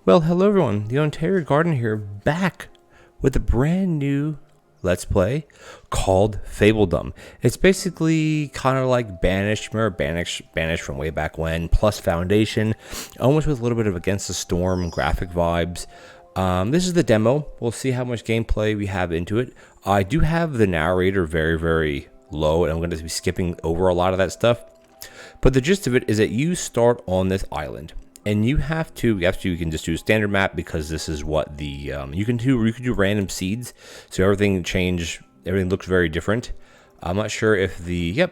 Well, hello everyone. The Ontario Gardener here, back with a brand new Let's Play called Fabledom. It's basically kind of like Banished, remember Banished from way back when, plus Foundation, almost with a little bit of Against the Storm graphic vibes. This is the demo. We'll see how much gameplay we have into it. I do have the narrator very, very low, and I'm going to be skipping over a lot of that stuff. But the gist of it is that you start on this island. And you can just do a standard map because this is what the you can do random seeds, so everything looks very different. I'm not sure if the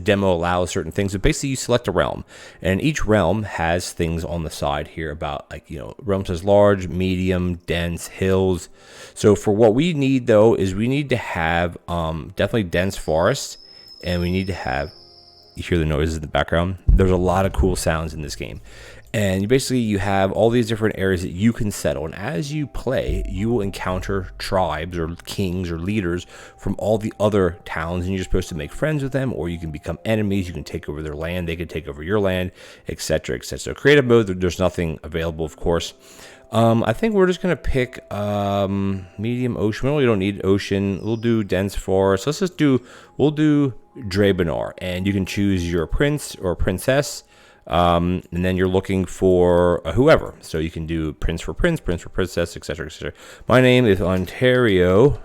demo allows certain things, but basically you select a realm, and each realm has things on the side here about realm says large, medium, dense, hills. So for what we need though is we need to have definitely dense forest, and we need to have. You hear the noises in the background. There's a lot of cool sounds in this game. And basically you have all these different areas that you can settle. And as you play, you will encounter tribes or kings or leaders from all the other towns. And you're supposed to make friends with them, or you can become enemies. You can take over their land. They can take over your land, etc., etc. So creative mode, there's nothing available, of course. I think we're just going to pick medium ocean. We don't need ocean. We'll do dense forest. We'll do Drabenar, and you can choose your prince or princess, and then you're looking for whoever. So you can do prince for princess, etc., etc. My name is Ontario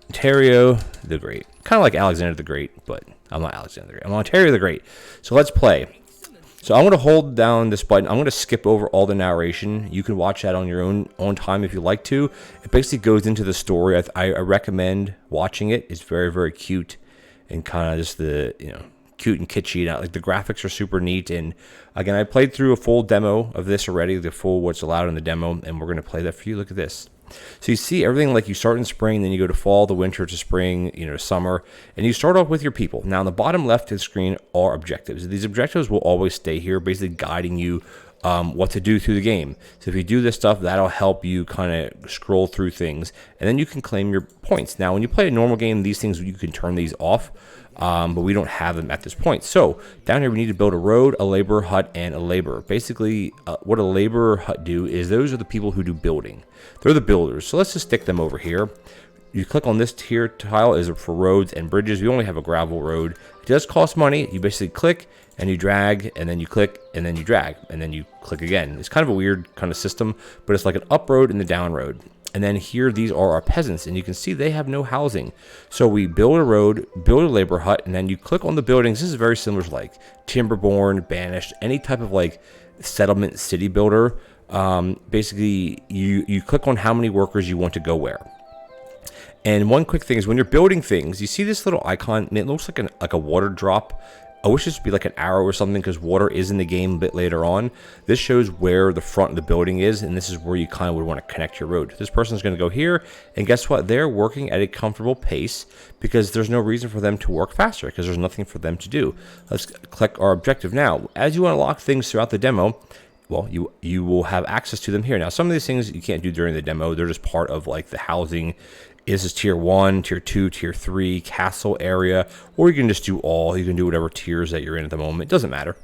the Great. Kind of like Alexander the Great, but I'm not Alexander the Great. I'm Ontario the Great. So let's play. So I'm going to hold down this button. I'm going to skip over all the narration. You can watch that on your own time if you like to. It basically goes into the story. I recommend watching it. It's very, very cute and kind of just cute and kitschy. Like the graphics are super neat. And again, I played through a full demo of this already, the full what's allowed in the demo, and we're going to play that for you. Look at this. So you see everything, like you start in spring, then you go to fall, to winter, to spring, summer, and you start off with your people. Now, on the bottom left of the screen are objectives. These objectives will always stay here, basically guiding you what to do through the game. So if you do this stuff, that'll help you kind of scroll through things, and then you can claim your points. Now, when you play a normal game, these things, you can turn these off. But we don't have them at this point. So down here we need to build a road, a laborer hut, and a laborer. Basically, what a laborer hut do is those are the people who do building. They're the builders. So let's just stick them over here. You click on this tier tile is for roads and bridges. We only have a gravel road. It does cost money. You basically click and you drag, and then you click and then you drag, and then you click again. It's kind of a weird kind of system, but it's like an up road and the down road. And then here, these are our peasants, and you can see they have no housing. So we build a road, build a labor hut, and then you click on the buildings. This is very similar to like Timberborn, Banished, any type of like settlement city builder. Basically, you click on how many workers you want to go where. And one quick thing is when you're building things, you see this little icon, and it looks like a water drop. I wish this would be like an arrow or something, because water is in the game a bit later on. This shows where the front of the building is, and this is where you kind of would want to connect your road. This person's going to go here, and guess what? They're working at a comfortable pace because there's no reason for them to work faster, because there's nothing for them to do. Let's click our objective now. As you unlock things throughout the demo, well, you will have access to them here. Now, some of these things you can't do during the demo. They're just part of like the housing. This is tier 1, tier 2, tier 3, castle area, or you can just do all. You can do whatever tiers that you're in at the moment. It doesn't matter.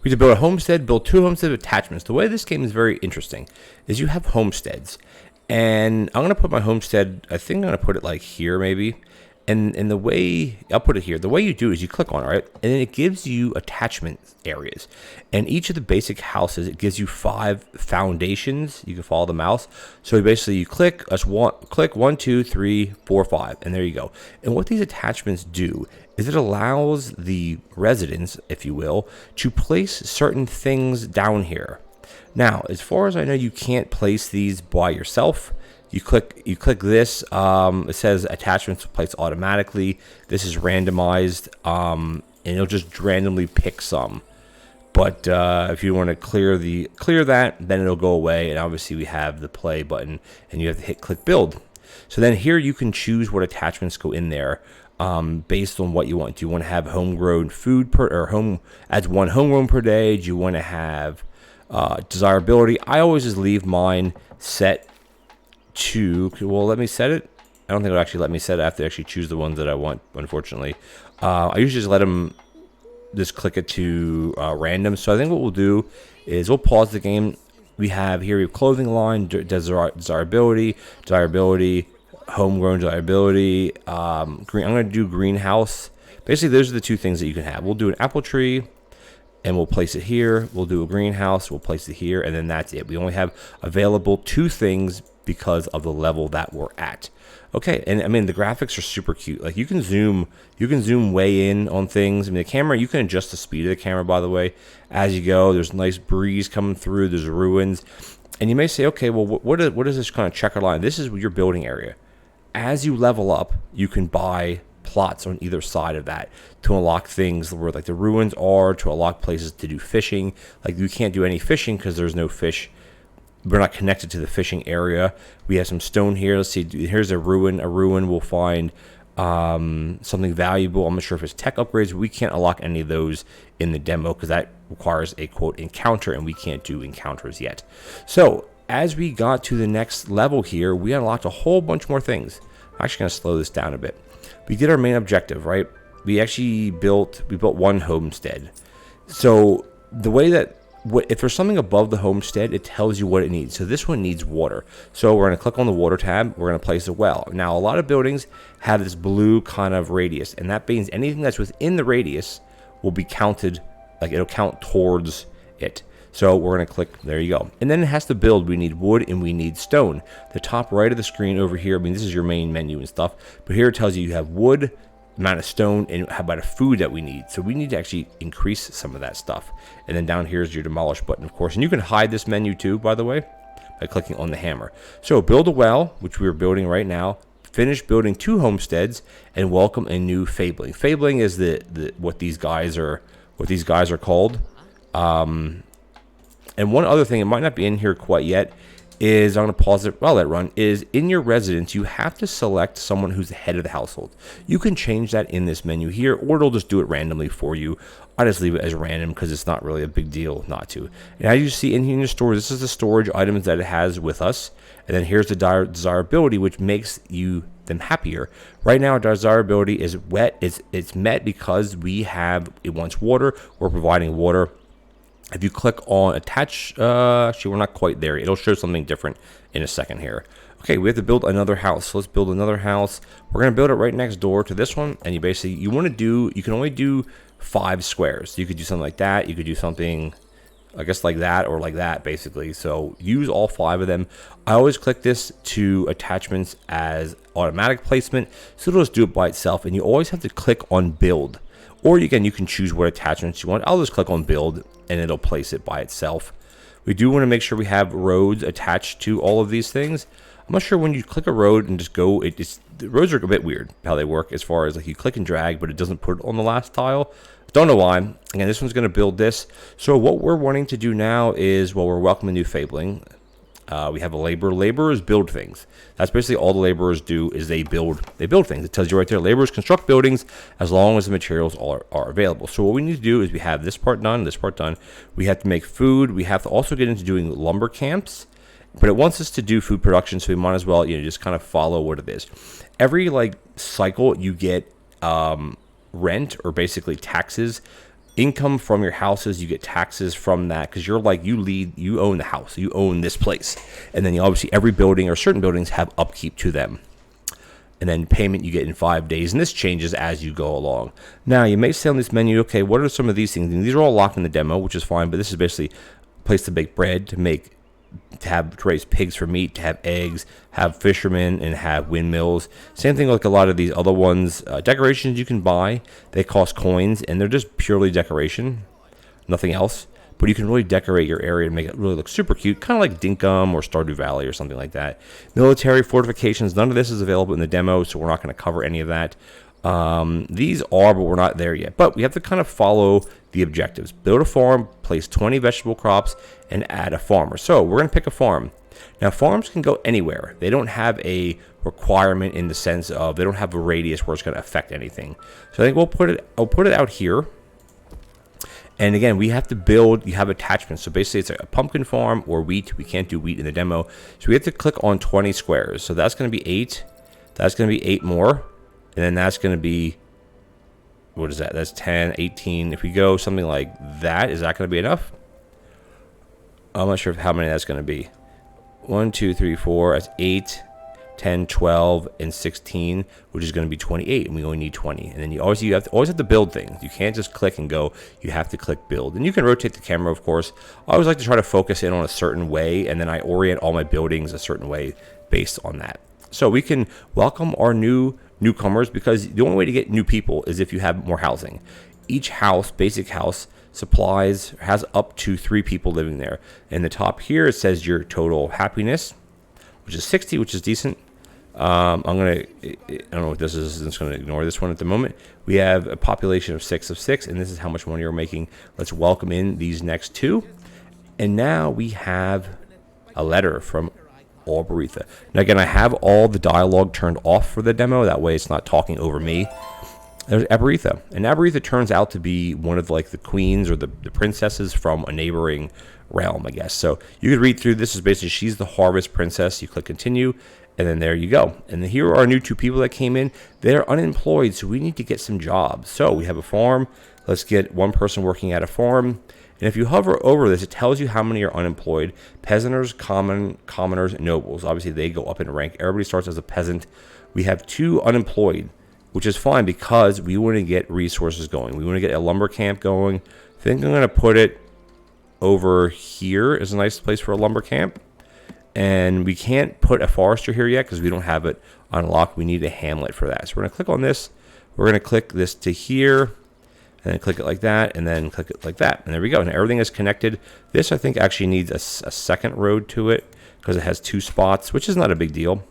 We have to build a homestead, build 2 homestead attachments. The way this game is very interesting is you have homesteads. And I'm going to put my homestead, I think I'm going to put it like here maybe. And the way, I'll put it here. The way you do is you click on it, right? And then it gives you attachment areas. And each of the basic houses, it gives you 5 foundations. You can follow the mouse. So basically you click 1, 2, 3, 4, 5. And there you go. And what these attachments do is it allows the residents, if you will, to place certain things down here. Now, as far as I know, you can't place these by yourself. You click this, it says attachments place automatically. This is randomized, and it'll just randomly pick some. But if you want to clear that, then it'll go away. And obviously we have the play button, and you have to hit click build. So then here you can choose what attachments go in there based on what you want. Do you want to have homegrown food adds 1 homegrown per day? Do you want to have desirability? I always just leave mine set to, well, let me set it. I don't think it'll actually let me set it. I have to actually choose the ones that I want, unfortunately. I usually just let them just click it to random. So I think what we'll do is we'll pause the game. We have clothing line, desirability, homegrown desirability, green. I'm going to do greenhouse. Basically, those are the two things that you can have. We'll do an apple tree, and we'll place it here. We'll do a greenhouse, we'll place it here, and then that's it. We only have available 2 things because of the level that we're at. Okay, and I mean the graphics are super cute. Like you can zoom way in on things. I mean the camera, you can adjust the speed of the camera, by the way, as you go. There's a nice breeze coming through. There's ruins, and you may say, okay, well, what is this kind of checker line? This is your building area. As you level up, you can buy plots on either side of that to unlock things where like the ruins are, to unlock places to do fishing. Like you can't do any fishing because there's no fish. We're not connected to the fishing area. We have some stone here. Let's see. Here's a ruin. A ruin will find something valuable. I'm not sure if it's tech upgrades. We can't unlock any of those in the demo because that requires a quote encounter, and we can't do encounters yet. So as we got to the next level here, we unlocked a whole bunch more things. I'm actually going to slow this down a bit. We did our main objective, right? We actually built one homestead. So the way that if there's something above the homestead, it tells you what it needs. So this one needs water. So we're going to click on the water tab. We're going to place a well. Now, a lot of buildings have this blue kind of radius, and that means anything that's within the radius will be counted, like it'll count towards it. So we're going to click, there you go. And then it has to build. We need wood and we need stone. The top right of the screen over here, I mean, this is your main menu and stuff, but here it tells you have wood, amount of stone, and how about a food that we need. So we need to actually increase some of that stuff. And then down here is your demolish button, of course. And you can hide this menu too, by the way, by clicking on the hammer. So build a well, which we're building right now. Finish building 2 homesteads and welcome a new fabling. Fabling is what these guys are called. And one other thing, it might not be in here quite yet, is I'm going to pause it while let run, is in your residence, you have to select someone who's the head of the household. You can change that in this menu here, or it'll just do it randomly for you. I just leave it as random because it's not really a big deal not to. And as you see in here in your store, this is the storage items that it has with us. And then here's the desirability, which makes them happier. Right now, our desirability is wet. It's met because it wants water. We're providing water. If you click on attach, actually we're not quite there. It'll show something different in a second here. Okay, we have to build another house. So let's build another house. We're gonna build it right next door to this one. And you can only do 5 squares. You could do something like that. You could do something, I guess, like that or like that, basically. So use all 5 of them. I always click this to attachments as automatic placement. So it'll just do it by itself. And you always have to click on build. Or again, you can choose what attachments you want. I'll just click on build and it'll place it by itself. We do want to make sure we have roads attached to all of these things. I'm not sure when you click a road and just go, the roads are a bit weird how they work as far as like you click and drag, but it doesn't put it on the last tile. Don't know why. Again, this one's going to build this. So what we're wanting to do now is, well, we're welcoming a new fabling. We have a laborer. Laborers build things. That's basically all the laborers do is they build things. It tells you right there, laborers construct buildings as long as the materials are available. So what we need to do is we have this part done, this part done. We have to make food. We have to also get into doing lumber camps, but it wants us to do food production, so we might as well, just kind of follow what it is. Every cycle you get rent, or basically taxes. Income from your houses, you get taxes from that because you own the house, you own this place, and then obviously every building or certain buildings have upkeep to them, and then payment you get in 5 days, and this changes as you go along. Now you may say on this menu, okay, what are some of these things? And these are all locked in the demo, which is fine, but this is basically a place to bake bread, to raise pigs for meat, to have eggs, have fishermen, and have windmills. Same thing like a lot of these other ones. Decorations you can buy. They cost coins, and they're just purely decoration, nothing else. But you can really decorate your area and make it really look super cute, kind of like Dinkum or Stardew Valley or something like that. Military fortifications, none of this is available in the demo, so we're not going to cover any of that. These are, but we're not there yet. But we have to kind of follow the objectives. Build a farm, place 20 vegetable crops, and add a farmer. So we're going to pick a farm. Now farms can go anywhere. They don't have a requirement in the sense of they don't have a radius where it's going to affect anything. So I think I'll put it out here. And again, we have to build, you have attachments. So basically it's a pumpkin farm or wheat. We can't do wheat in the demo. So we have to click on 20 squares. So that's going to be 8. That's going to be 8 more. And then that's going to be what is that? That's 10, 18. If we go something like that, is that going to be enough? I'm not sure how many that's going to be. 1, 2, 3, 4. That's 8, 10, 12, and 16, which is going to be 28, and we only need 20. And then you always have to build things. You can't just click and go. You have to click build, and you can rotate the camera, of course. I always like to try to focus in on a certain way, and then I orient all my buildings a certain way based on that. So we can welcome our newcomers, because the only way to get new people is if you have more housing. Each house, basic house, has up to 3 people living there. In the top here, it says your total happiness, which is 60, which is decent. I don't know what this is. I'm just going to ignore this one at the moment. We have a population of 6 of 6, and this is how much money we're making. Let's welcome in these next 2. And now we have a letter from Arboretha. Now again, I have all the dialogue turned off for the demo. That way it's not talking over me. There's Arboretha. And Arboretha turns out to be one of like the queens or the princesses from a neighboring realm, I guess. So you could read through this. Is basically she's the harvest princess. You click continue, and then there you go. And then here are our new 2 people that came in. They're unemployed, so we need to get some jobs. So we have a farm. Let's get 1 person working at a farm. And if you hover over this, it tells you how many are unemployed. Peasanters, commoners, and nobles. Obviously, they go up in rank. Everybody starts as a peasant. We have 2 unemployed, which is fine because we want to get resources going. We want to get a lumber camp going. I think I'm going to put it over here is a nice place for a lumber camp. And we can't put a forester here yet because we don't have it unlocked. We need a hamlet for that. So we're going to click on this. We're going to click this to here. And then click it like that, and then click it like that. And there we go. Now everything is connected. This, I think, actually needs a second road to it because it has 2 spots, which is not a big deal.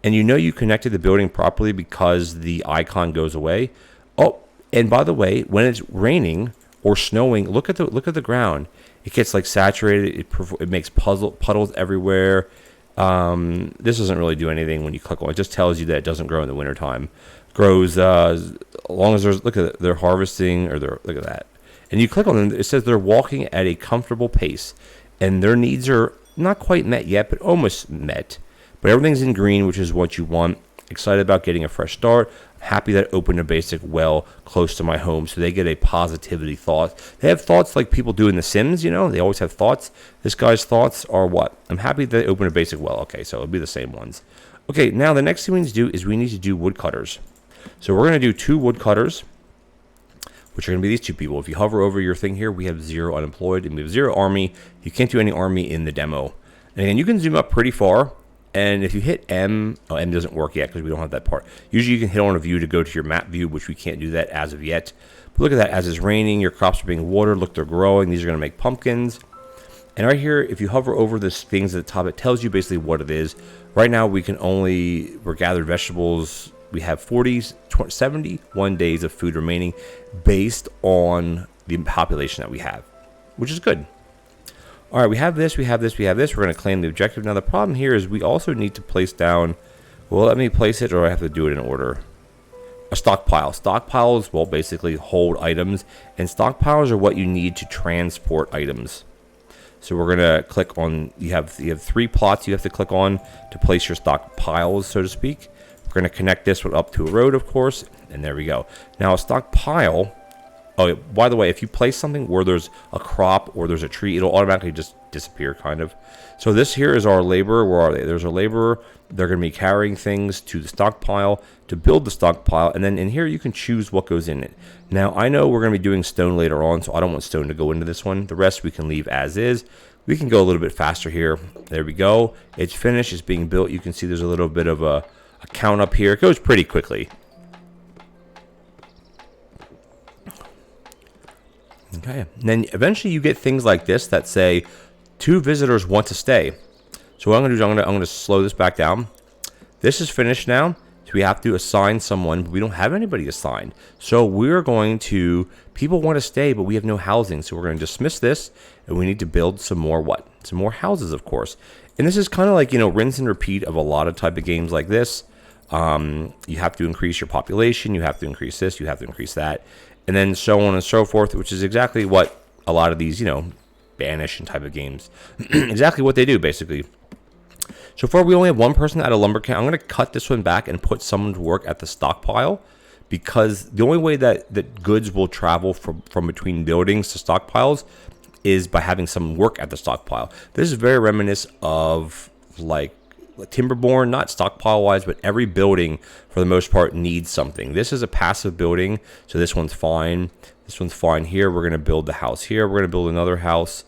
And you know you connected the building properly because the icon goes away. Oh, and by the way, when it's raining or snowing, look at the ground. It gets like saturated. It makes puddles everywhere. This doesn't really do anything when you click on it. It just tells you that it doesn't grow in the wintertime. Grows as long as there's, look at it, they're harvesting, or look at that. And you click on them, it says they're walking at a comfortable pace, and their needs are not quite met yet, but almost met. But everything's in green, which is what you want. Excited about getting a fresh start. I'm happy that I opened a basic well close to my home, so they get a positivity thought. They have thoughts like people do in The Sims, you know. They always have thoughts. This guy's thoughts are what? I'm happy that they opened a basic well. Okay, so it'll be the same ones. Okay, now the next thing we need to do is we need to do woodcutters. So we're going to do 2 woodcutters, which are going to be these 2 people. If you hover over your thing here, we have 0 unemployed, and we have 0 army. You can't do any army in the demo. And again, you can zoom up pretty far. And if you hit M, M doesn't work yet because we don't have that part. Usually you can hit on a view to go to your map view, which we can't do that as of yet. But look at that. As it's raining, your crops are being watered. Look, they're growing. These are going to make pumpkins. And right here, if you hover over the things at the top, it tells you basically what it is. Right now, we're gathered vegetables. We have 71 days of food remaining based on the population that we have, which is good. All right, we have this, we have this, we have this. We're going to claim the objective. Now, the problem here is we also need to place down, well, let me place it, or I have to do it in order. A stockpile. Stockpiles will basically hold items, and stockpiles are what you need to transport items. So we're going to click on, you have 3 plots you have to click on to place your stockpiles, so to speak. We're going to connect this one up to a road, of course, and there we go. Now, a stockpile, oh, by the way, if you place something where there's a crop or there's a tree, it'll automatically just disappear, kind of. So this here is our laborer. Where are they? There's our laborer. They're going to be carrying things to the stockpile to build the stockpile, and then in here you can choose what goes in it. Now, I know we're going to be doing stone later on, so I don't want stone to go into this one. The rest we can leave as is. We can go a little bit faster here. There we go. It's finished. It's being built. You can see there's a little bit of a count up here. It goes pretty quickly. Okay. And then eventually you get things like this that say 2 visitors want to stay. So what I'm going to do is I'm going to slow this back down. This is finished now. So we have to assign someone, but we don't have anybody assigned. So we're going to, people want to stay, but we have no housing. So we're going to dismiss this, and we need to build some more what? Some more houses, of course. And this is kind of like, you know, rinse and repeat of a lot of type of games like this. You have to increase your population. You have to increase this. You have to increase that. And then so on and so forth, which is exactly what a lot of these, you know, Banish and type of games, exactly what they do, basically. So far, we only have 1 person at a lumber camp. I'm going to cut this one back and put someone to work at the stockpile because the only way that goods will travel from between buildings to stockpiles is by having some work at the stockpile. This is very reminiscent of like Timberborn, not stockpile wise, but every building for the most part needs something. This is a passive building, so this one's fine. This one's fine here. We're going to build the house here. We're going to build another house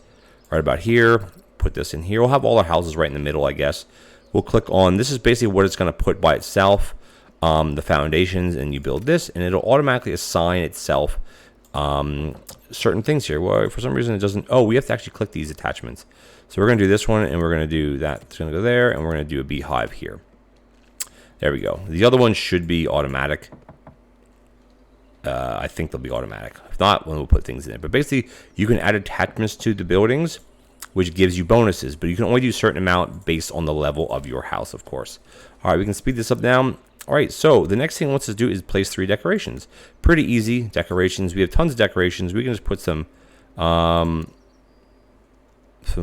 right about here. Put this in here. We'll have all our houses right in the middle, I guess. We'll click on, this is basically what it's going to put by itself, the foundations, and you build this, and it'll automatically assign itself certain things here. Well, for some reason it doesn't. Oh, we have to actually click these attachments. So we're going to do this one, and we're going to do that. It's going to go there, and we're going to do a beehive here. There we go. The other one should be automatic. I think they'll be automatic. If not, we'll put things in it. But basically, you can add attachments to the buildings, which gives you bonuses. But you can only do a certain amount based on the level of your house, of course. All right, we can speed this up down. All right, so the next thing it wants us to do is place 3 decorations. Pretty easy decorations. We have tons of decorations. We can just put some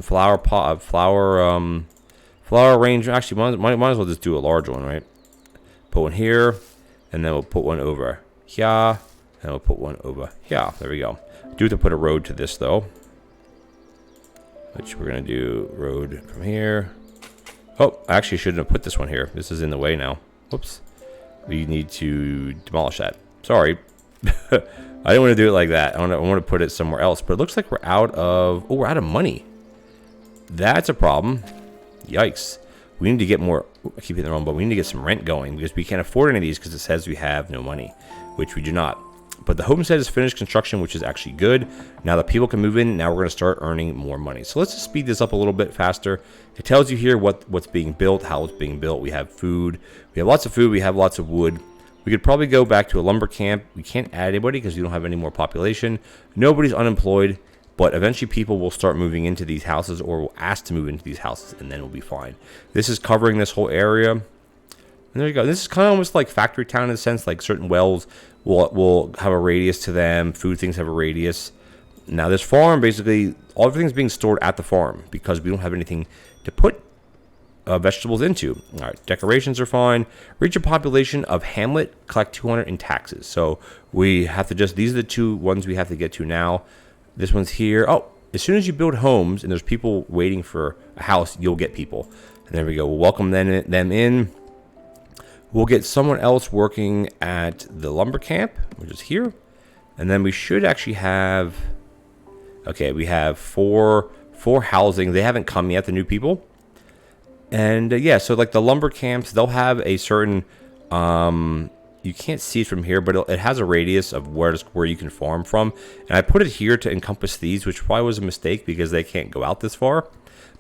flower pot, flower arrangement. Actually, might as well just do a large one, right? Put one here, and then we'll put one over here, and we'll put one over here. There we go. Do have to put a road to this though, which we're gonna do road from here. Oh, I actually shouldn't have put this one here. This is in the way now. Whoops. We need to demolish that. Sorry. I didn't want to do it like that. I want to put it somewhere else. But it looks like we're out of... Oh, we're out of money. That's a problem. Yikes. We need to get more... I keep hitting the wrong button. We need to get some rent going because we can't afford any of these because it says we have no money, which we do not. But the homestead is finished construction, which is actually good. Now that people can move in, now we're going to start earning more money. So let's just speed this up a little bit faster. It tells you here what's being built, how it's being built. We have food. We have lots of food. We have lots of wood. We could probably go back to a lumber camp. We can't add anybody because we don't have any more population. Nobody's unemployed, but eventually people will start moving into these houses or will ask to move into these houses, and then we'll be fine. This is covering this whole area. And there you go. This is kind of almost like factory town in a sense, like certain wells will have a radius to them. Food things have a radius. Now this farm, basically, everything's being stored at the farm because we don't have anything to put vegetables into. All right, decorations are fine. Reach a population of hamlet, collect 200 in taxes. So we have to just, these are the 2 ones we have to get to now. This one's here. Oh, as soon as you build homes and there's people waiting for a house, you'll get people. And there we go. We'll welcome them in. We'll get someone else working at the lumber camp, which is here. And then we should actually have... Okay, we have four housing. They haven't come yet, the new people. And yeah, so like the lumber camps, they'll have a certain... you can't see it from here, but it has a radius of where you can farm from. And I put it here to encompass these, which probably was a mistake because they can't go out this far.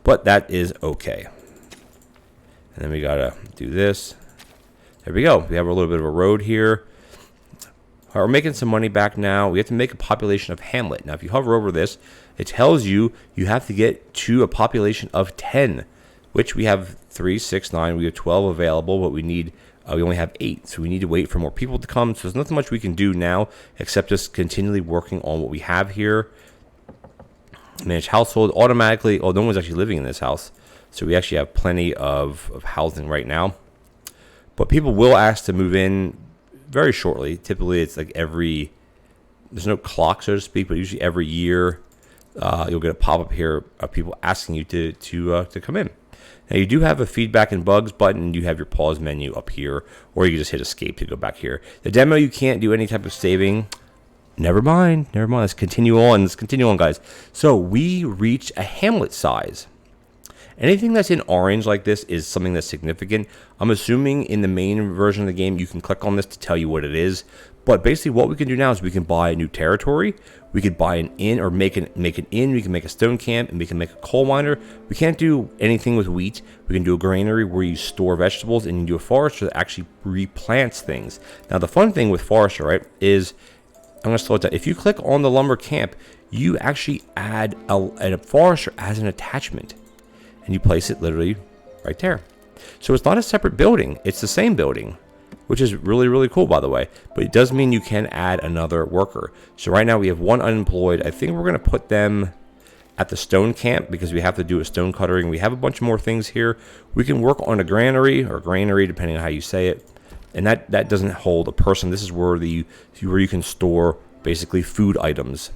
But that is okay. And then we gotta do this. There we go. We have a little bit of a road here. All right, we're making some money back now. We have to make a population of hamlet. Now, if you hover over this, it tells you have to get to a population of 10, which we have 3, 6, 9. We have 12 available, but we only have 8. So we need to wait for more people to come. So there's nothing much we can do now except just continually working on what we have here. Manage household automatically. Oh, no one's actually living in this house. So we actually have plenty of housing right now. But people will ask to move in very shortly. Typically, it's like there's no clock, so to speak, but usually every year you'll get a pop-up here of people asking you to come in. Now, you do have a feedback and bugs button, and you have your pause menu up here, or you can just hit escape to go back here. The demo, you can't do any type of saving. Never mind. Let's continue on, guys. So we reached a hamlet size. Anything that's in orange like this is something that's significant. I'm assuming in the main version of the game, you can click on this to tell you what it is. But basically what we can do now is we can buy a new territory. We could buy an inn or make an inn. We can make a stone camp and we can make a coal miner. We can't do anything with wheat. We can do a granary where you store vegetables, and you can do a forester that actually replants things. Now the fun thing with forester, right, is I'm going to slow it down. If you click on the lumber camp, you actually add a forester as an attachment. And you place it literally right there. So it's not a separate building. It's the same building, which is really, really cool, by the way. But it does mean you can add another worker. So right now we have 1 unemployed. I think we're going to put them at the stone camp because we have to do a stone cuttering. We have a bunch more things here. We can work on a granary or granary, depending on how you say it. And that doesn't hold a person. This is where where you can store basically food items.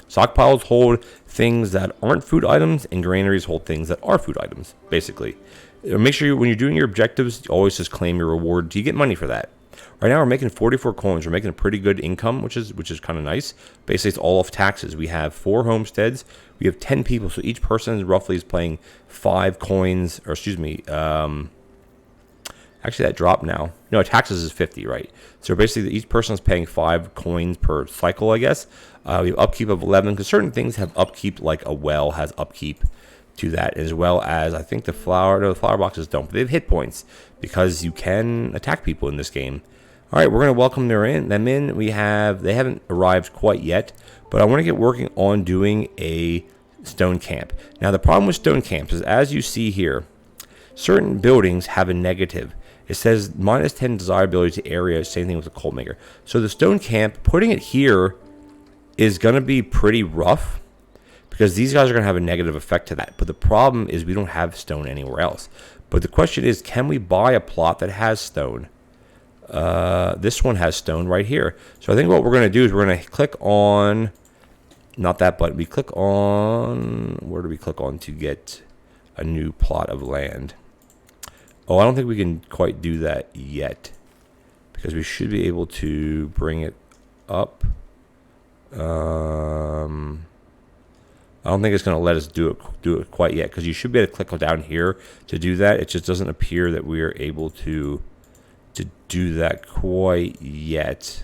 Stockpiles hold things that aren't food items, and granaries hold things that are food items, basically. Make sure when you're doing your objectives, always just claim your reward. Do you get money for that? Right now, we're making 44 coins. We're making a pretty good income, which is kind of nice. Basically, it's all off taxes. We have 4 homesteads. We have 10 people, so each person roughly is paying 5 coins, or excuse me, actually, that dropped now. No, taxes is 50, right? So basically, each person is paying 5 coins per cycle, I guess. We have upkeep of 11, because certain things have upkeep, like a well has upkeep to that, as well as, I think the flower boxes don't. But they have hit points, because you can attack people in this game. All right, we're going to welcome them in. They haven't arrived quite yet, but I want to get working on doing a stone camp. Now, the problem with stone camps is, as you see here, certain buildings have a negative. It says -10 desirability to area, same thing with the coal maker. So the stone camp, putting it here is going to be pretty rough, because these guys are going to have a negative effect to that. But the problem is we don't have stone anywhere else. But the question is, can we buy a plot that has stone? This one has stone right here. So I think what we're going to do is we're going to click on, not that button, we click on, where do we click on to get a new plot of land? Oh, I don't think we can quite do that yet, because we should be able to bring it up. I don't think it's going to let us do it quite yet, because you should be able to click down here to do that. It just doesn't appear that we are able to do that quite yet.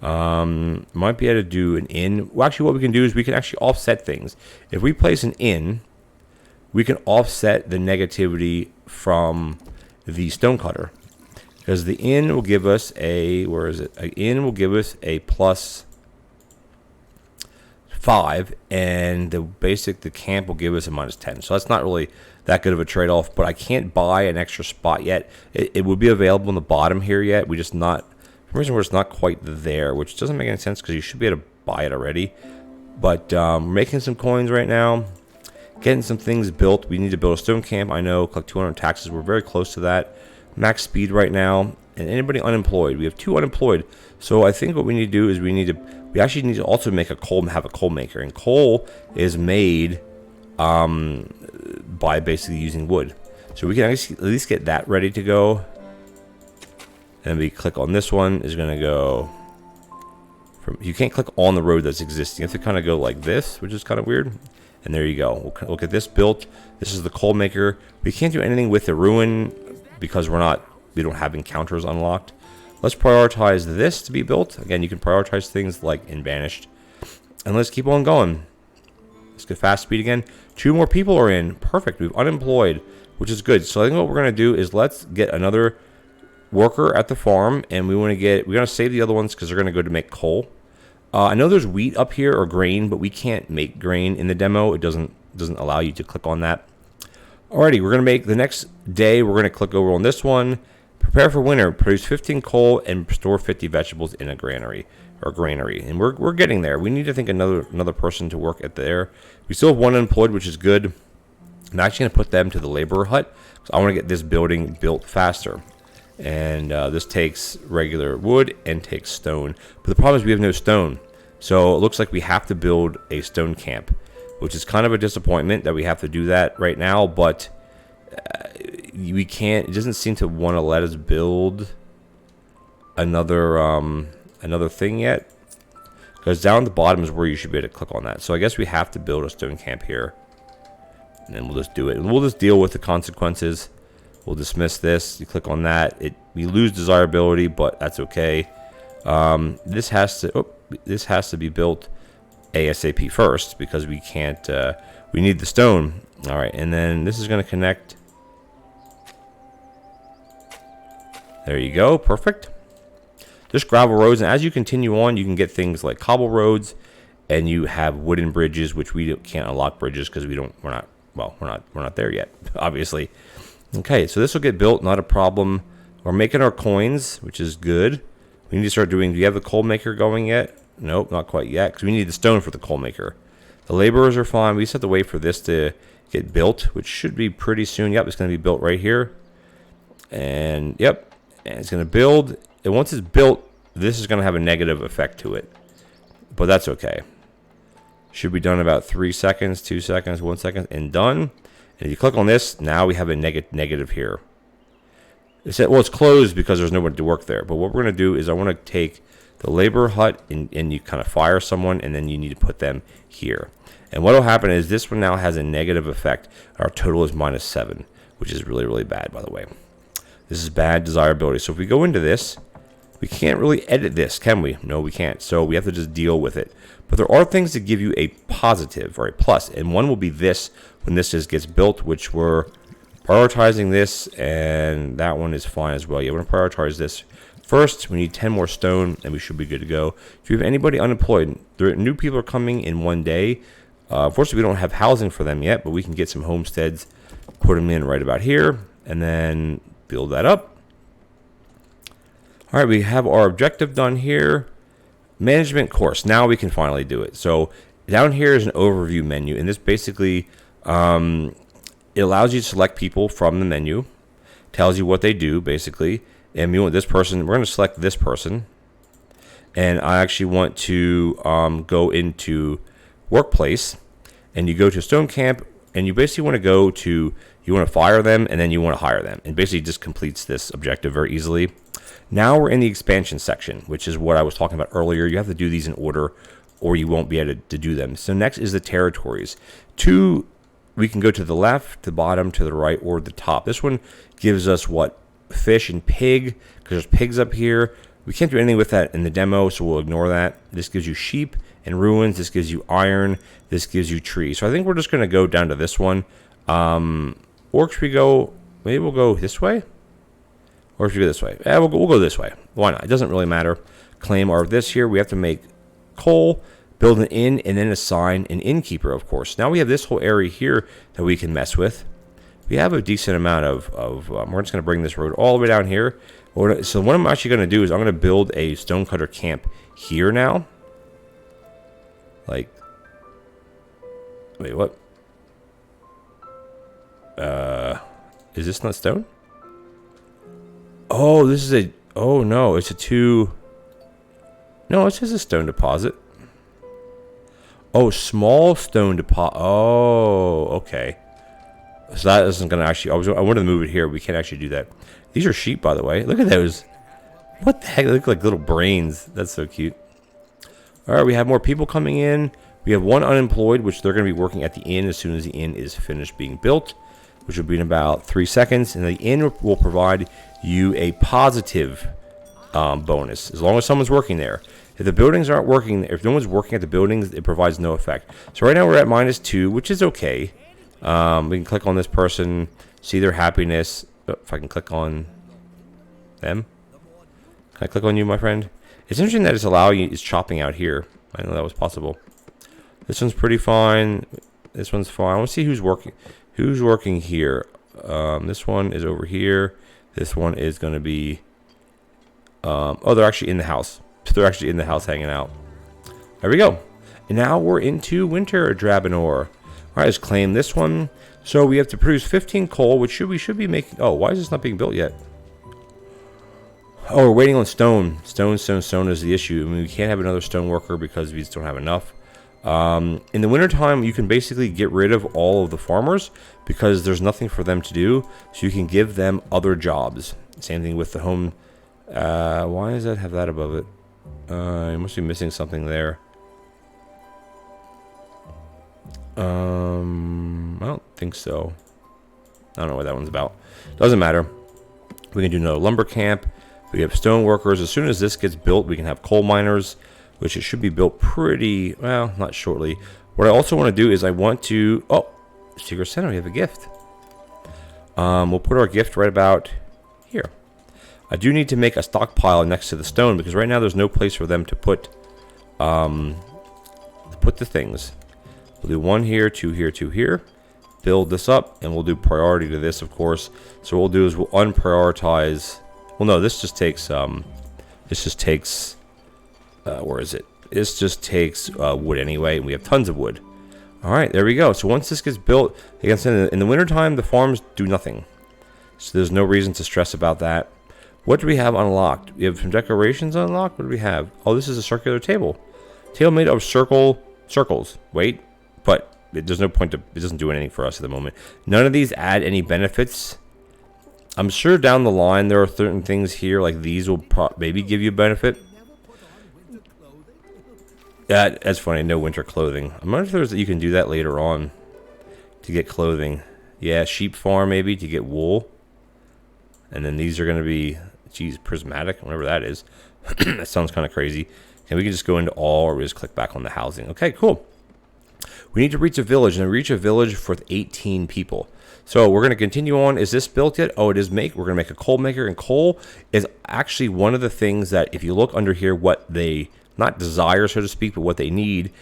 Might be able to do an inn. Well, actually, what we can do is we can actually offset things. If we place an inn, we can offset the negativity from the stonecutter, because the inn will give us a, where is it? An inn will give us a +5, and the camp will give us a -10. So that's not really that good of a trade-off. But I can't buy an extra spot yet. It would be available in the bottom here yet. We just not, for some reason, we're just not quite there, which doesn't make any sense, because you should be able to buy it already. But we're making some coins right now. Getting some things built. We need to build a stone camp. I know, collect 200 taxes. We're very close to that. Max speed right now. And anybody unemployed? We have 2 unemployed. So I think what we need to do is we actually need to also make have a coal maker. And coal is made by basically using wood. So we can at least get that ready to go. And we click on this one. Is going to go from, you can't click on the road that's existing. You have to kind of go like this, which is kind of weird. And there you go. We'll get this built. This is the coal maker. We can't do anything with the ruin because we don't have encounters unlocked. Let's prioritize this to be built. Again, you can prioritize things like in Banished. And let's keep on going. Let's get fast speed again. 2 more people are in. Perfect. We've unemployed, which is good. So I think what we're going to do is let's get another worker at the farm, and we're going to save the other ones because they're going to go to make coal. I know there's wheat up here or grain, but we can't make grain in the demo. It doesn't allow you to click on that. Alrighty, we're going to make the next day. We're going to click over on this one. Prepare for winter. Produce 15 coal and store 50 vegetables in a granary. And we're getting there. We need to think another person to work at there. We still have 1 unemployed, which is good. I'm actually going to put them to the laborer hut, because I want to get this building built faster. And this takes regular wood and takes stone. But the problem is we have no stone. So it looks like we have to build a stone camp, which is kind of a disappointment that we have to do that right now. But we can't. It doesn't seem to want to let us build another thing yet. Because down at the bottom is where you should be able to click on that. So I guess we have to build a stone camp here. And then we'll just do it. And we'll just deal with the consequences. We'll dismiss this. You click on that. We lose desirability, but that's okay. This has to be built ASAP first, because we can't. We need the stone. All right, and then this is going to connect. There you go. Perfect. Just gravel roads, and as you continue on, you can get things like cobble roads, and you have wooden bridges, which we can't unlock bridges because we're not there yet, obviously. Okay, so this will get built, not a problem. We're making our coins, which is good. We need to start doing, do you have the coal maker going yet? Nope, not quite yet, because we need the stone for the coal maker. The laborers are fine. We just have to wait for this to get built, which should be pretty soon. Yep, it's going to be built right here. And, yep, And it's going to build. And once it's built, this is going to have a negative effect to it. But that's okay. Should be done in about 3 seconds, 2 seconds, 1 second, and done. And if you click on this, now we have a negative here. Well, it's closed because there's nobody to work there. But what we're going to do is I want to take the labor hut and you kind of fire someone, and then you need to put them here. And what will happen is this one now has a negative effect. Our total is -7, which is really, really bad, by the way. This is bad desirability. So if we go into this, we can't really edit this, can we? No, we can't. So we have to just deal with it. But there are things that give you a positive or a plus, and one will be this when this just gets built, which we're prioritizing this, and that one is fine as well. Yeah, we're going to prioritize this first. We need 10 more stone, and we should be good to go. If you have anybody unemployed, new people are coming in one day. Unfortunately, we don't have housing for them yet, but we can get some homesteads, put them in right about here, and then build that up. All right, we have our objective done here. Management course. Now we can finally do it. So down here is an overview menu, and this basically it allows you to select people from the menu. Tells you what they do, basically. And we want this person. We're going to select this person. And I actually want to go into workplace. And you go to stone camp. And you basically want to go to, you want to fire them, and then you want to hire them. And basically just completes this objective very easily. Now we're in the expansion section, which is what I was talking about earlier. You have to do these in order, or you won't be able to do them. So next is the territories. We can go to the left, the bottom, to the right, or the top. This one gives us what? Fish and pig, because there's pigs up here. We can't do anything with that in the demo, so we'll ignore that. This gives you sheep and ruins. This gives you iron. This gives you trees. So I think we're just going to go down to this one. Or should we go, maybe we'll go this way? Or should we go this way? We'll go this way. Why not? It doesn't really matter. Claim our this here. We have to make coal, build an inn, and then assign an innkeeper, of course. Now we have this whole area here that we can mess with. We have a decent amount of we're just going to bring this road all the way down here. So what I'm actually going to do is I'm going to build a stonecutter camp here now. Like, wait, what? Is this not stone? Oh, this is a, oh no, it's a no, it's just a stone deposit. Oh, small stone deposit. Oh, okay. So that isn't going to actually, I wanted to move it here. We can't actually do that. These are sheep, by the way. Look at those. What the heck? They look like little brains. That's so cute. All right, we have more people coming in. We have one unemployed, which they're going to be working at the inn as soon as the inn is finished being built, which will be in about 3 seconds. And the inn will provide you a positive bonus as long as someone's working there. If the buildings aren't working, if no one's working at the buildings, it provides no effect. So right now we're at -2, which is okay. We can click on this person, see their happiness. Oh, if I can click on them. Can I click on you, my friend? It's interesting that it's chopping out here. I didn't know that was possible. This one's pretty fine. This one's fine. I want to see who's working. Who's working here? This one is over here. This one is going to be. Oh, they're actually in the house. They're actually in the house hanging out. There we go. And now we're into winter Drabenor. All right, let's claim this one. So we have to produce 15 coal, which we should be making. Oh, why is this not being built yet? Oh, we're waiting on stone. Stone is the issue. I mean, we can't have another stone worker because we just don't have enough. In the wintertime, you can basically get rid of all of the farmers because there's nothing for them to do. So you can give them other jobs. Same thing with the home. Why does that have that above it? You must be missing something there. I don't think so. I don't know what that one's about. Doesn't matter. We can do another lumber camp. We have stone workers. As soon as this gets built, we can have coal miners, which it should be built pretty, well, not shortly. What I also want to do is I want to, oh, Secret Center, we have a gift. We'll put our gift right about here. I do need to make a stockpile next to the stone because right now there's no place for them to put the things. We'll do 1 here, 2 here, 2 here. Build this up, and we'll do priority to this, of course. So what we'll do is we'll unprioritize. Well, no, this just takes where is it? This just takes wood anyway, and we have tons of wood. All right, there we go. So once this gets built, again, in the wintertime, the farms do nothing. So there's no reason to stress about that. What do we have unlocked? We have some decorations unlocked. What do we have? Oh, this is a circular table. Table made of circles. Wait, but there's no point to. It doesn't do anything for us at the moment. None of these add any benefits. I'm sure down the line there are certain things here like these will maybe give you a benefit. That's funny. No winter clothing. I'm not sure if you can do that later on to get clothing. Yeah, sheep farm maybe to get wool. And then these are going to be, geez, prismatic, whatever that is. That sounds kind of crazy. And we can just go into all, or we just click back on the housing. Okay, cool. We need to reach a village, and we reach a village for 18 people. So we're going to continue on. Is this built yet? Oh, it is make. We're going to make a coal maker, and coal is actually one of the things that if you look under here, what they not desire, so to speak, but what they need.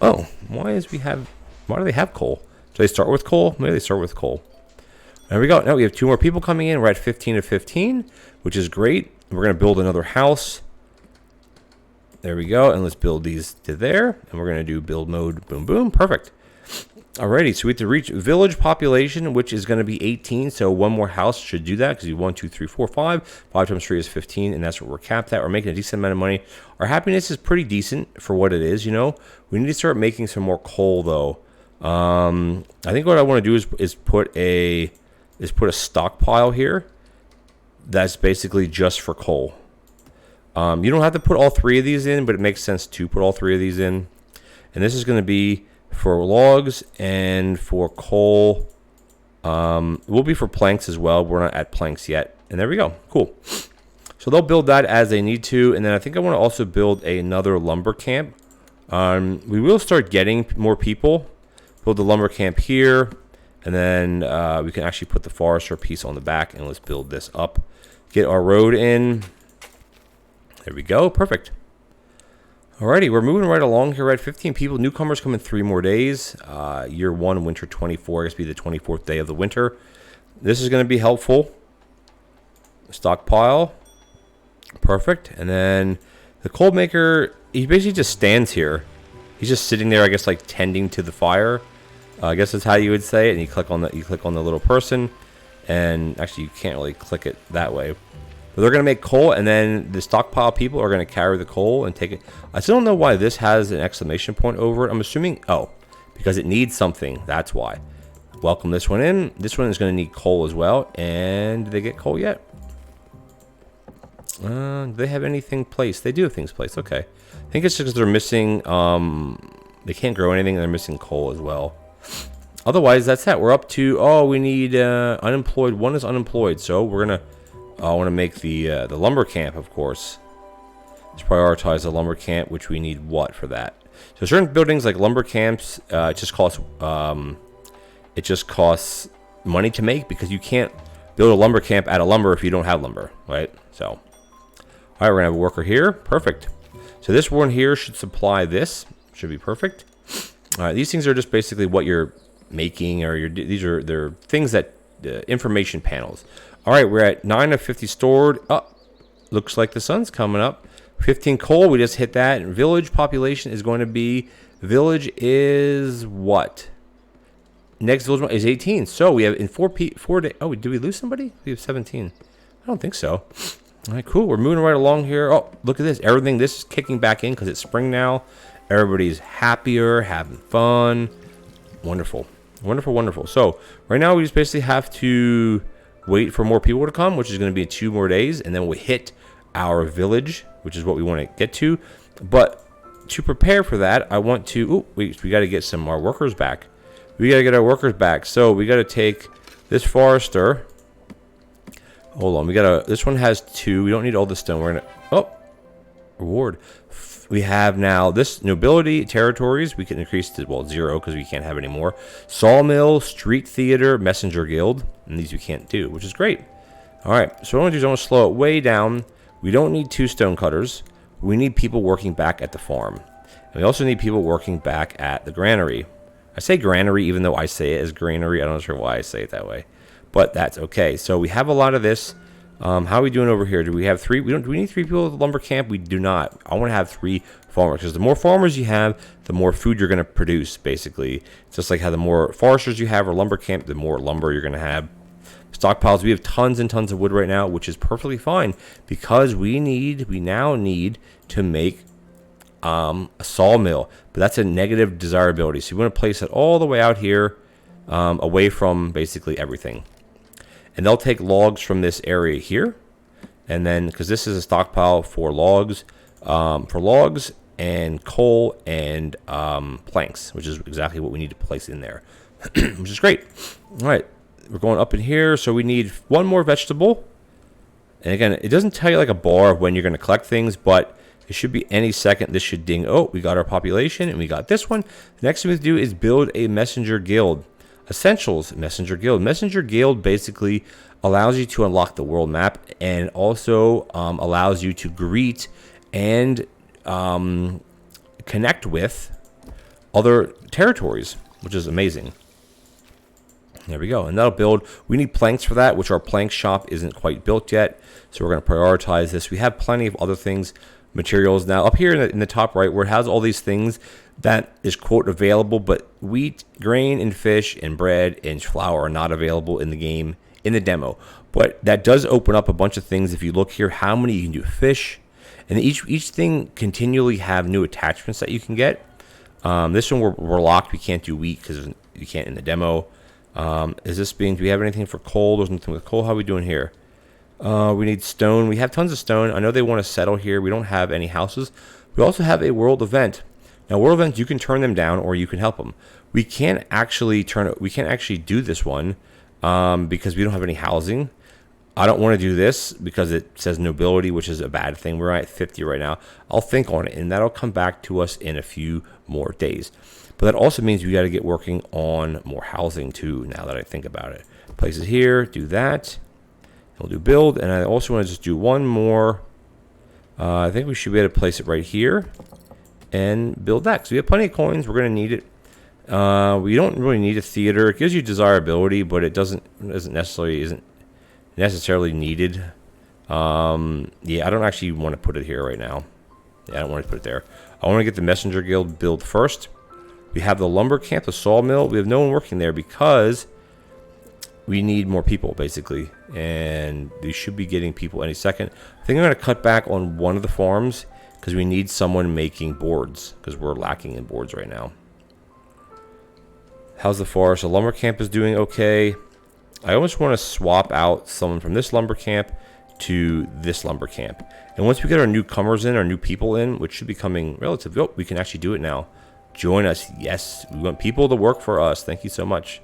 Oh, why do they have coal? Do they start with coal? Maybe they start with coal. There we go. Now we have 2 more people coming in. We're at 15 of 15, which is great. We're going to build another house. There we go. And let's build these to there. And we're going to do build mode. Boom, boom. Perfect. Alrighty. So we have to reach village population, which is going to be 18. So one more house should do that because you 1, 2, 3, 4, 5. 5 times 3 is 15. And that's what we're capped at. We're making a decent amount of money. Our happiness is pretty decent for what it is, you know. We need to start making some more coal, though. I think what I want to do is put a stockpile here that's basically just for coal. You don't have to put all 3 of these in, but it makes sense to put all 3 of these in. And this is going to be for logs and for coal. It will be for planks as well. We're not at planks yet. And there we go. Cool. So they'll build that as they need to. And then I think I want to also build another lumber camp. We will start getting more people. Build the lumber camp here. And then we can actually put the forester piece on the back. And let's build this up. Get our road in. There we go. Perfect. Alrighty, we're moving right along here. We're at 15 people. Newcomers come in 3 more days. Year 1, winter 24. I guess be the 24th day of the winter. This is going to be helpful. Stockpile. Perfect. And then the coal maker, he basically just stands here. He's just sitting there, I guess, like tending to the fire. I guess that's how you would say it. And you click on the little person, and actually you can't really click it that way. But they're going to make coal, and then the stockpile people are going to carry the coal and take it. I still don't know why this has an exclamation point over it. I'm assuming, because it needs something. That's why. Welcome this one in. This one is going to need coal as well. And do they get coal yet? Do they have anything placed? They do have things placed. Okay. I think it's just because they're missing, they can't grow anything, and they're missing coal as well. Otherwise, that's it. We're up to, we need unemployed. 1 is unemployed, so we're going to, I want to make the lumber camp, of course. Let's prioritize the lumber camp, which we need what for that? So certain buildings like lumber camps, it just costs money to make because you can't build a lumber camp out of lumber if you don't have lumber, right? So, all right, we're gonna have a worker here. Perfect. So this one here should supply this. Should be perfect. All right, these things are just basically what you're making, or they're things that information panels. All right, we're at 9 of 50 stored. Looks like the sun's coming up. 15 coal, we just hit that. And village population is going to be, village is what? Next village is 18. So we have in 4 days. Oh, did we lose somebody? We have 17. I don't think so. All right, cool. We're moving right along here. Oh, look at this. Everything, this is kicking back in because it's spring now. Everybody's happier, having fun. Wonderful. Wonderful, wonderful. So right now we just basically have to wait for more people to come, which is going to be 2 more days, and then we'll hit our village, which is what we want to get to. But to prepare for that, I want to, we got to get some our workers back. We got to get our workers back. So we got to take this forester. Hold on, this one has 2. We don't need all the stone. We're going to, reward. We have now this nobility territories. We can increase to, 0 because we can't have any more. Sawmill, street theater, messenger guild. And these we can't do, which is great. All right, so what I want to do is I want to slow it way down. We don't need 2 stone cutters. We need people working back at the farm. And we also need people working back at the granary. I say granary even though I say it as granary. I'm not sure why I say it that way. But that's okay. So we have a lot of this. How are we doing over here? Do we have 3? Do we need 3 people at the lumber camp? We do not. I want to have 3 farmers because the more farmers you have, the more food you're going to produce, basically. It's just like how the more foresters you have or lumber camp, the more lumber you're going to have. stockpiles. We have tons and tons of wood right now, which is perfectly fine because we now need to make a sawmill, but that's a negative desirability. So you want to place it all the way out here, away from basically everything. And they'll take logs from this area here, and then because this is a stockpile for logs and coal and planks, which is exactly what we need to place in there, which is great. All right, we're going up in here, so we need one more vegetable. And again, it doesn't tell you like a bar of when you're going to collect things, but it should be any second. This should ding. Oh, we got our population, and we got this one. The next thing we have to do is build a messenger guild. Essentials, messenger guild. Messenger guild basically allows you to unlock the world map, and also allows you to greet and connect with other territories, which is amazing. There we go, and that'll build. We need planks for that, which our plank shop isn't quite built yet, so we're going to prioritize this. We have plenty of other things, materials now. Up here in the top right, where it has all these things that is quote available, but wheat, grain, and fish, and bread, and flour are not available in the game, in the demo. But that does open up a bunch of things. If you look here, how many you can do fish, and each thing continually have new attachments that you can get. This one we're locked. We can't do wheat because you can't in the demo. Is this being? Do we have anything for coal? There's nothing with coal. How are we doing here? We need stone. We have tons of stone. I know they want to settle here. We don't have any houses. We also have a world event. Now, world events, you can turn them down or you can help them. We can't actually do this one because we don't have any housing. I don't want to do this because it says nobility, which is a bad thing. We're at 50 right now. I'll think on it, and that'll come back to us in a few more days. But that also means we got to get working on more housing too, now that I think about it. Places here, do that. We'll do build, and I also want to just do one more. I think we should be able to place it right here and build that. So we have plenty of coins. We're going to need it. We don't really need a theater. It gives you desirability, but it isn't necessarily needed. Yeah, I don't actually want to put it here right now. Yeah, I don't want to put it there. I want to get the messenger guild build first. We have the lumber camp, the sawmill. We have no one working there because we need more people, basically. And they should be getting people any second. I think I'm going to cut back on one of the farms because we need someone making boards because we're lacking in boards right now. How's the forest? The lumber camp is doing okay. I almost want to swap out someone from this lumber camp to this lumber camp. And once we get our newcomers in, our new people in, which should be coming relatively... Oh, we can actually do it now. Join us. Yes, we want people to work for us. Thank you so much.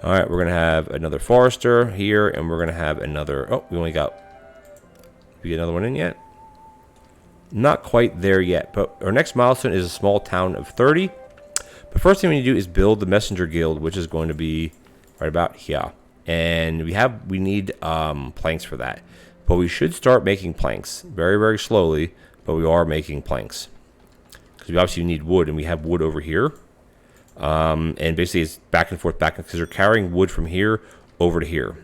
All right, we're going to have another forester here, and we're going to have another... Oh, we only got... Did we get another one in yet? Not quite there yet, but our next milestone is a small town of 30. But first thing we need to do is build the messenger guild, which is going to be right about here. And we need planks for that. But we should start making planks very, very slowly, but we are making planks. Because we obviously need wood, and we have wood over here. And basically it's back and forth, because they're carrying wood from here over to here.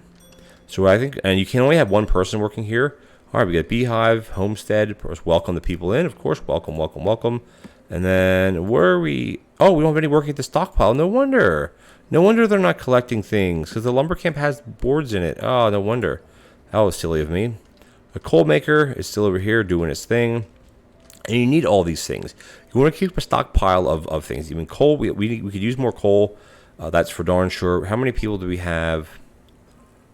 So I think, and you can only have one person working here. All right, we got beehive, homestead, of course, welcome the people in, of course, welcome, welcome, welcome. And then where are we? Oh, we don't have any working at the stockpile. No wonder. No wonder they're not collecting things, because the lumber camp has boards in it. Oh, no wonder. That was silly of me. The coal maker is still over here doing his thing. And you need all these things. You want to keep a stockpile of things. Even coal, we could use more coal. That's for darn sure. How many people do we have?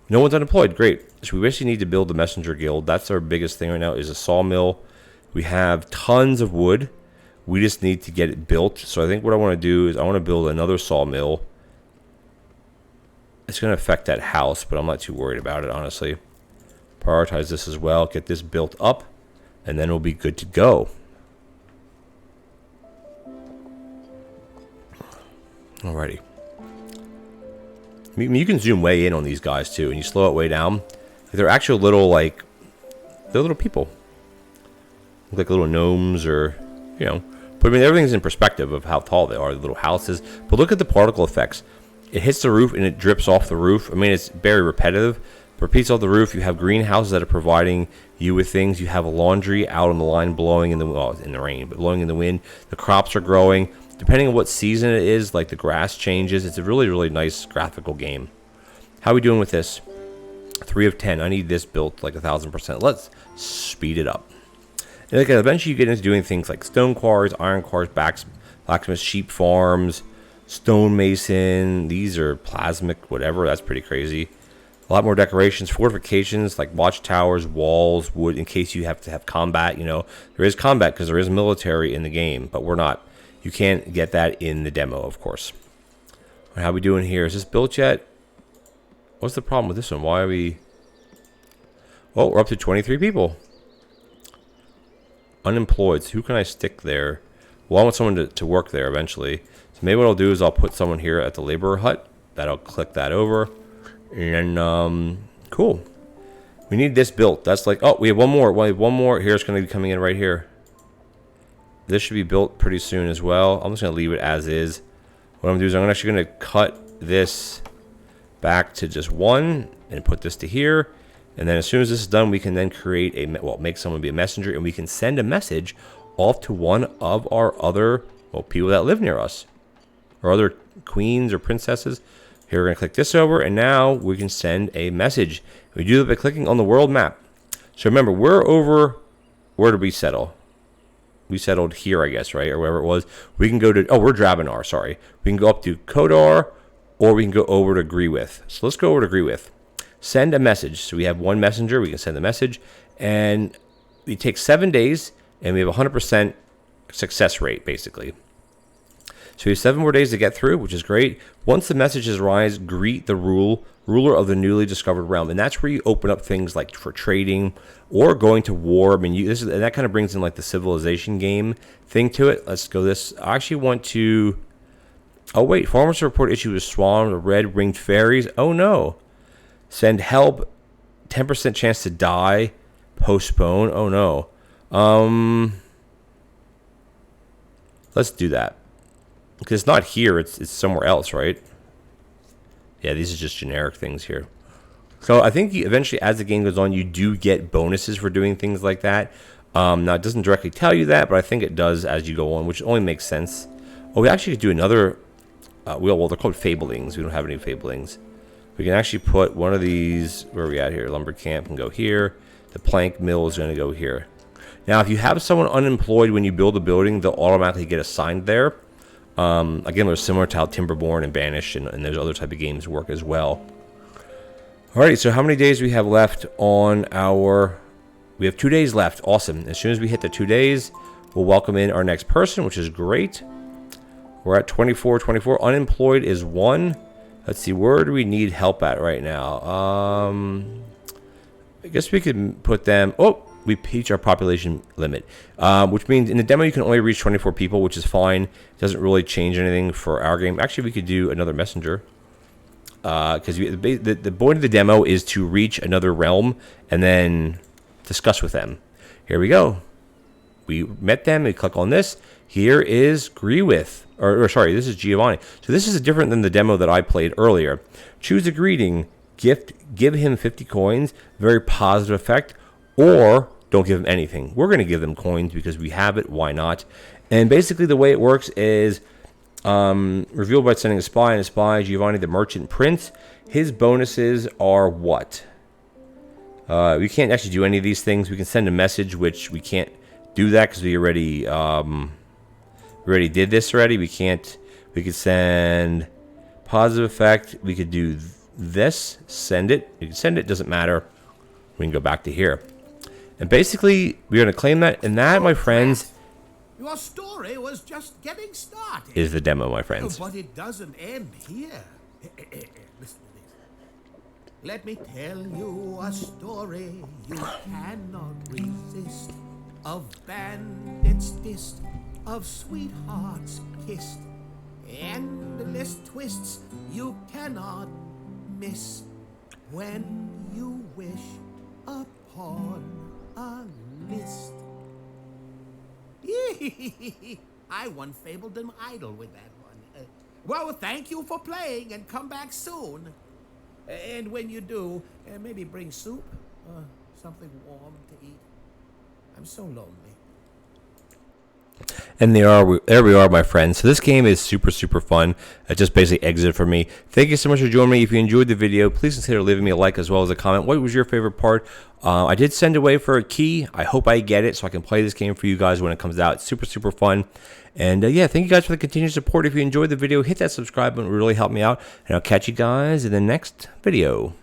No one's unemployed. Great. So we basically need to build the messenger guild. That's our biggest thing right now is a sawmill. We have tons of wood. We just need to get it built. So I think what I want to do is I want to build another sawmill. It's going to affect that house, but I'm not too worried about it, honestly. Prioritize this as well. Get this built up, and then we'll be good to go. Alrighty. I mean, you can zoom way in on these guys too, and you slow it way down. They're actual little, like, they're little people. Look like little gnomes, or, you know. But I mean, everything's in perspective of how tall they are, the little houses. But look at the particle effects. It hits the roof and it drips off the roof. I mean, it's very repetitive. It repeats off the roof. You have greenhouses that are providing you with things. You have a laundry out on the line blowing in the, well, in the rain, but blowing in the wind. The crops are growing. Depending on what season it is, like the grass changes. It's a really, really nice graphical game. How are we doing with this? 3 of 10. I need this built like 1,000%. Let's speed it up. And like, eventually you get into doing things like stone quarries, iron quarries, blacksmith, sheep farms, stonemason. These are plasmic, whatever. That's pretty crazy. A lot more decorations, fortifications like watchtowers, walls, wood, in case you have to have combat. You know, there is combat because there is military in the game, but we're not. You can't get that in the demo, of course. How are we doing here? Is this built yet? What's the problem with this one? Why are we... Oh, we're up to 23 people. Unemployed. So who can I stick there? Well, I want someone to work there eventually. So maybe what I'll do is I'll put someone here at the laborer hut. That'll click that over. And, cool. We need this built. That's like... Oh, we have one more. We have one more. Here's going to be coming in right here. This should be built pretty soon as well. I'm just going to leave it as is. What I'm going to do is I'm actually going to cut this back to just 1 and put this to here. And then as soon as this is done, we can then create a, well, make someone be a messenger, and we can send a message off to one of our other, well, people that live near us, or other queens or princesses. Here we're going to click this over, and now we can send a message. We do that by clicking on the world map. So remember, we're over, where did we settle? We settled here, I guess, right? Or wherever it was. We can go to, oh, we're Drabenar, sorry. We can go up to Kodar, or we can go over to agree with. So let's go over to agree with. Send a message. So we have one messenger. We can send the message. And it takes 7 days, and we have a 100% success rate, basically. So we have 7 more days to get through, which is great. Once the messages rise, greet the ruler of the newly discovered realm. And that's where you open up things like for trading or going to war. I mean, and that kind of brings in like the civilization game thing to it. Let's go this. I actually want to... Oh, wait. Farmers report issue with swarm of red-winged fairies. Oh, no. Send help. 10% chance to die. Postpone. Oh, no. Let's do that. Because it's not here. It's somewhere else, right? Yeah, these are just generic things here. So I think eventually, as the game goes on, you do get bonuses for doing things like that. Now, it doesn't directly tell you that, but I think it does as you go on, which only makes sense. Oh, we actually could do another... well, they're called Fabledings. We don't have any Fabledings. We can actually put one of these... Where are we at here? Lumber camp can go here. The plank mill is going to go here. Now, if you have someone unemployed when you build a building, they'll automatically get assigned there. Again, they're similar to how Timberborn and Banish and those other type of games work as well. Alrighty, so how many days do we have left on our... We have 2 days left. Awesome. As soon as we hit the 2 days, we'll welcome in our next person, which is great. We're at 24. Unemployed is 1. Let's see, where do we need help at right now? I guess we could put them... Oh, we reach our population limit, which means in the demo you can only reach 24 people, which is fine. It doesn't really change anything for our game. Actually, we could do another messenger, because the point of the demo is to reach another realm and then discuss with them. Here we go. We met them. We click on this. Here is agree with, or sorry, this is Giovanni. So this is different than the demo that I played earlier. Choose a greeting. Give him 50 coins. Very positive effect. Or don't give them anything. We're going to give them coins because we have it. Why not? And basically the way it works is revealed by sending a spy, and a spy, Giovanni the merchant prince. His bonuses are what? We can't actually do any of these things. We can send a message, which we can't do that because we already did this already. We can't. We could send positive effect. We could do this. Send it. You can send it. Doesn't matter. We can go back to here. And basically, we're going to claim that. And that, my friends, your story was just getting started. Is the demo, my friends. But it doesn't end here. Listen to this. Let me tell you a story you cannot resist. Of bandits dissed, of sweethearts kissed. Endless twists you cannot miss. When you wish upon a list. I won Fabledom Idol with that one. Well, thank you for playing, and come back soon. And when you do, maybe bring soup, something warm to eat. I'm so lonely. And there we are, my friends. So this game is super fun. It just basically exited for me. Thank you so much for joining me. If you enjoyed the video, please consider leaving me a like as well as a comment. What was your favorite part? I did send away for a key. I hope I get it so I can play this game for you guys when it comes out. It's super fun. And yeah, thank you guys for the continued support. If you enjoyed the video, hit that subscribe button. It really helped me out. And I'll catch you guys in the next video.